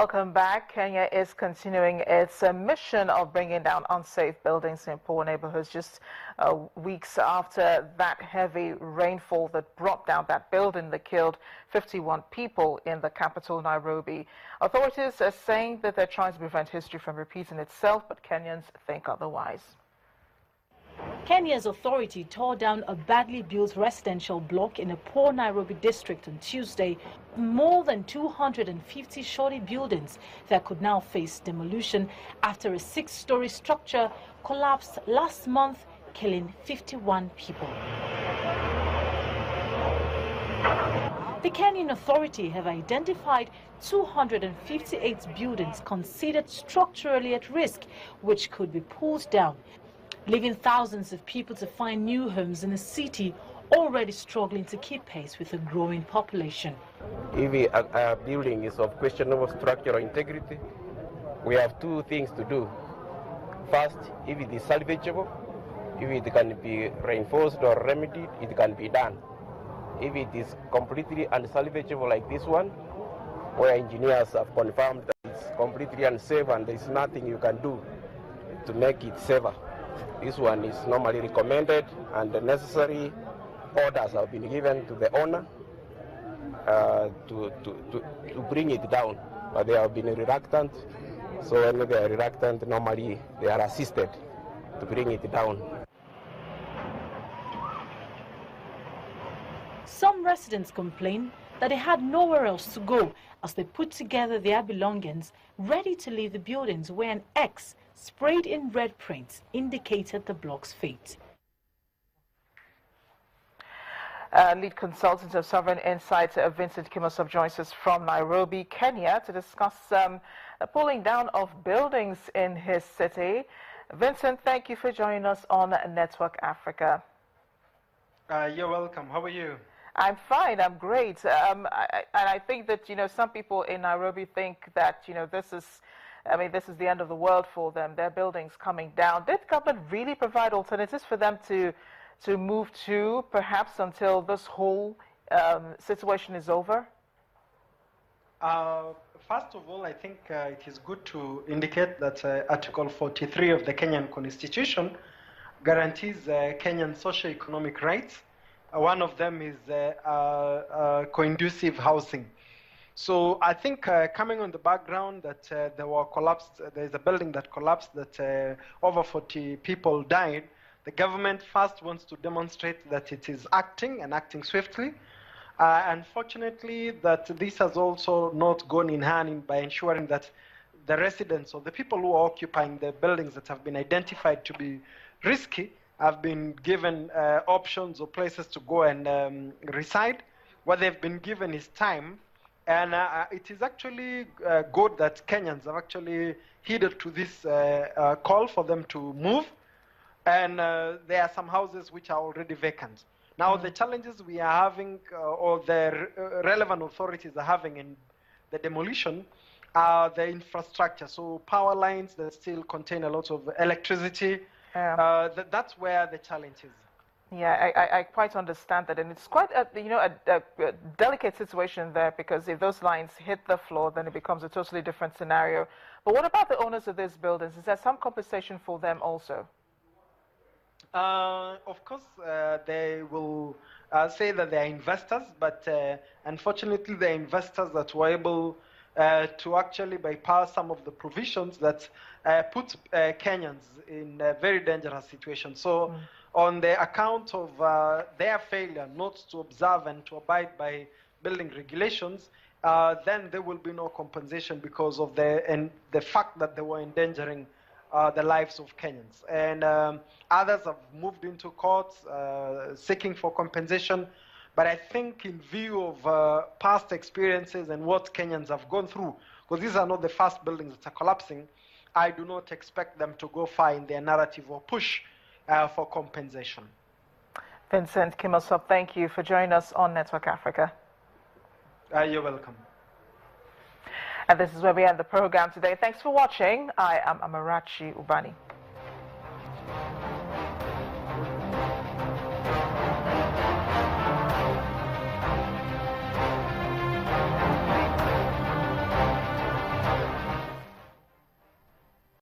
Welcome back. Kenya is continuing its mission of bringing down unsafe buildings in poor neighborhoods just weeks after that heavy rainfall that brought down that building that killed 51 people in the capital, Nairobi. Authorities are saying that they're trying to prevent history from repeating itself, but Kenyans think otherwise. Kenya's authority tore down a badly built residential block in a poor Nairobi district on Tuesday. More than 250 shoddy buildings that could now face demolition after a 6-story structure collapsed last month, killing 51 people. The Kenyan authority have identified 258 buildings considered structurally at risk, which could be pulled down, leaving thousands of people to find new homes in a city already struggling to keep pace with a growing population. If a building is of questionable structural integrity, we have two things to do. First, if it is salvageable, if it can be reinforced or remedied, it can be done. If it is completely unsalvageable like this one, where engineers have confirmed that it's completely unsafe and there is nothing you can do to make it safer, this one is normally recommended, and the necessary orders have been given to the owner to bring it down. But they have been reluctant, so when they are reluctant, normally they are assisted to bring it down. Some residents complain that they had nowhere else to go as they put together their belongings, ready to leave the buildings where an X sprayed in red prints indicated the block's fate. Lead consultant of Sovereign Insight, Vincent Kimosop, joins us from Nairobi, Kenya, to discuss the pulling down of buildings in his city. Vincent, thank you for joining us on Network Africa. You're welcome. How are you? I'm fine. I'm great. And I think that, some people in Nairobi think that, this is the end of the world for them. Their buildings coming down. Did government really provide alternatives for them to move to, perhaps until this whole situation is over? First of all, I think it is good to indicate that Article 43 of the Kenyan Constitution guarantees Kenyan socio-economic rights. One of them is conducive housing. So I think coming on the background that there's a building that collapsed, that over 40 people died, the government first wants to demonstrate that it is acting and acting swiftly. Unfortunately, that this has also not gone in hand by ensuring that the residents or the people who are occupying the buildings that have been identified to be risky have been given options or places to go and reside. What they've been given is time. And it is actually good that Kenyans have actually heeded to this call for them to move. And there are some houses which are already vacant. Now, the challenges we are having, or the relevant authorities are having in the demolition, are the infrastructure. So power lines that still contain a lot of electricity. Yeah. That's where the challenge is. Yeah, I quite understand that, and it's quite a delicate situation there, because if those lines hit the floor, then it becomes a totally different scenario. But what about the owners of these buildings? Is there some compensation for them also? Of course, they will say that they are investors, but unfortunately, the investors that were able to actually bypass some of the provisions that put Kenyans in a very dangerous situation. So on the account of their failure not to observe and to abide by building regulations, then there will be no compensation because of the fact that they were endangering the lives of Kenyans. And others have moved into courts seeking for compensation. But I think in view of past experiences and what Kenyans have gone through, because these are not the first buildings that are collapsing, I do not expect them to go far in their narrative or push for compensation. Vincent Kimosop, thank you for joining us on Network Africa. You're welcome. And this is where we end the program today. Thanks for watching. I am Amarachi Ubani.